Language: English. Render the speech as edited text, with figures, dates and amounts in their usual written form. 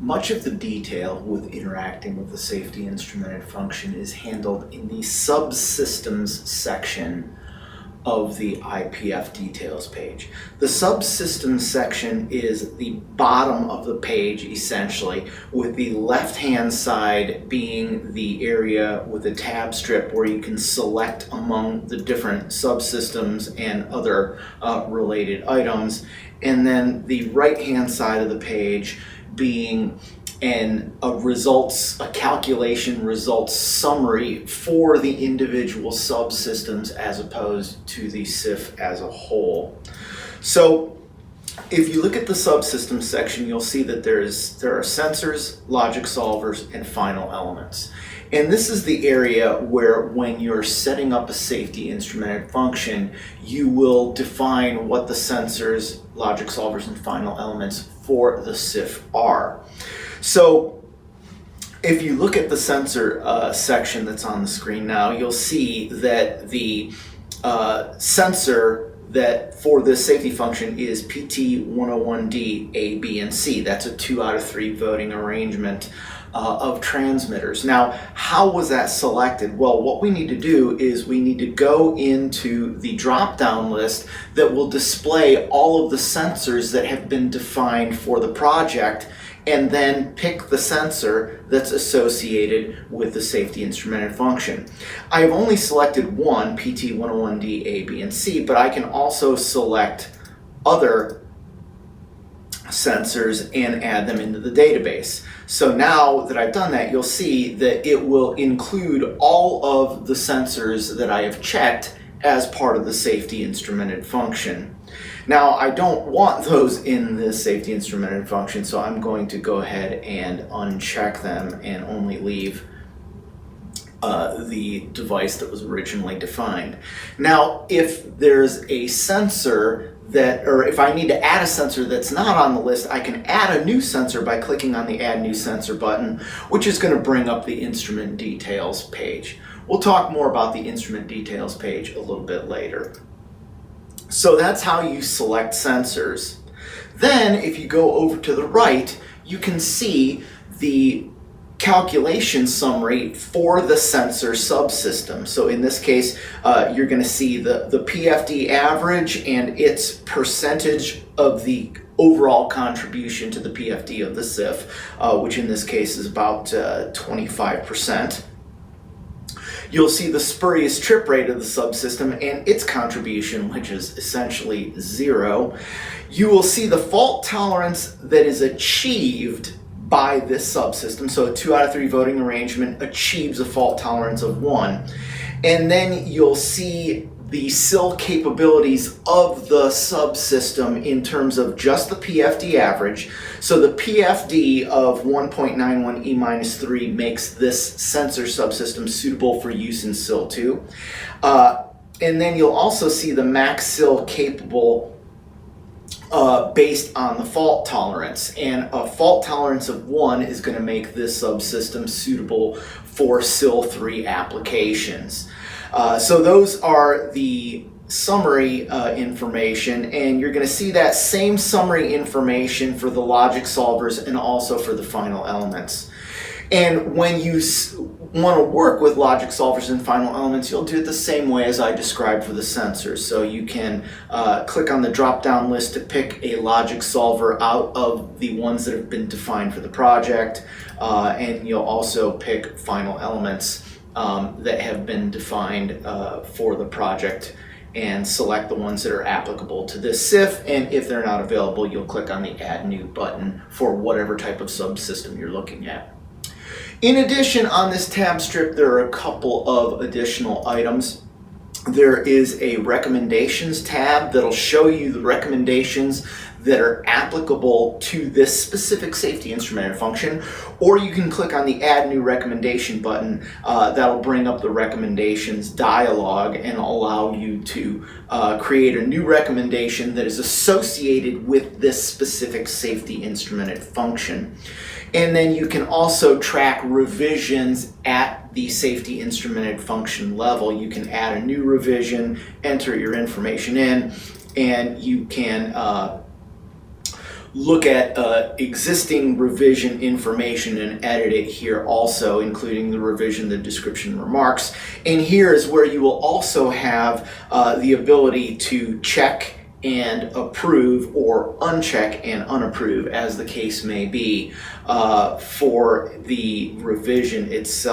Much of the detail with interacting with the safety instrumented function is handled in the Subsystems section of the IPF details page. The Subsystems section is the bottom of the page essentially, with the left-hand side being the area with a tab strip where you can select among the different subsystems and other related items, and then the right-hand side of the page being a calculation results summary for the individual subsystems as opposed to the SIF as a whole. So if you look at the subsystems section, you'll see that there are sensors, logic solvers, and final elements. And this is the area where, when you're setting up a safety instrumented function, you will define what the sensors, logic solvers, and final elements for the SIF are. So if you look at the sensor section that's on the screen now, you'll see that the sensor that for this safety function is PT101D, A, B, and C. That's a 2 out of 3 voting arrangement of transmitters. Now, how was that selected? Well, what we need to do is we need to go into the drop-down list that will display all of the sensors that have been defined for the project, and then pick the sensor that's associated with the safety instrumented function. I have only selected one, PT101D, A, B, and C, but I can also select other sensors and add them into the database. So now that I've done that, you'll see that it will include all of the sensors that I have checked as part of the safety instrumented function. Now, I don't want those in this safety instrumented function, so I'm going to go ahead and uncheck them and only leave the device that was originally defined. Now, if there's a sensor or if I need to add a sensor that's not on the list, I can add a new sensor by clicking on the Add New Sensor button, which is going to bring up the instrument details page. We'll talk more about the instrument details page a little bit later. So that's how you select sensors. Then, if you go over to the right, you can see the calculation summary for the sensor subsystem. So in this case, you're going to see the PFD average and its percentage of the overall contribution to the PFD of the SIF, which in this case is about 25%. You'll see the spurious trip rate of the subsystem and its contribution, which is essentially 0. You will see the fault tolerance that is achieved by this subsystem. So a 2 out of 3 voting arrangement achieves a fault tolerance of 1. And then you'll see the SIL capabilities of the subsystem in terms of just the PFD average. So the PFD of 1.91 E-3 makes this sensor subsystem suitable for use in SIL 2. And then you'll also see the max SIL capable based on the fault tolerance. And a fault tolerance of 1 is going to make this subsystem suitable for SIL 3 applications. So those are the summary information, and you're going to see that same summary information for the logic solvers and also for the final elements. And when you want to work with logic solvers and final elements, you'll do it the same way as I described for the sensors. So you can click on the drop-down list to pick a logic solver out of the ones that have been defined for the project, and you'll also pick final elements that have been defined for the project and select the ones that are applicable to this SIF, and if they're not available, you'll click on the Add New button for whatever type of subsystem you're looking at. In addition, on this tab strip, there are a couple of additional items. There is a recommendations tab that'll show you the recommendations that are applicable to this specific safety instrumented function, or you can click on the Add New Recommendation button. That'll bring up the recommendations dialog and allow you to create a new recommendation that is associated with this specific safety instrumented function. And then you can also track revisions at the safety instrumented function level. You can add a new revision, enter your information in, and you can look at existing revision information and edit it here also, including the revision, the description, remarks. And here is where you will also have the ability to check and approve, or uncheck and unapprove, as the case may be, for the revision itself.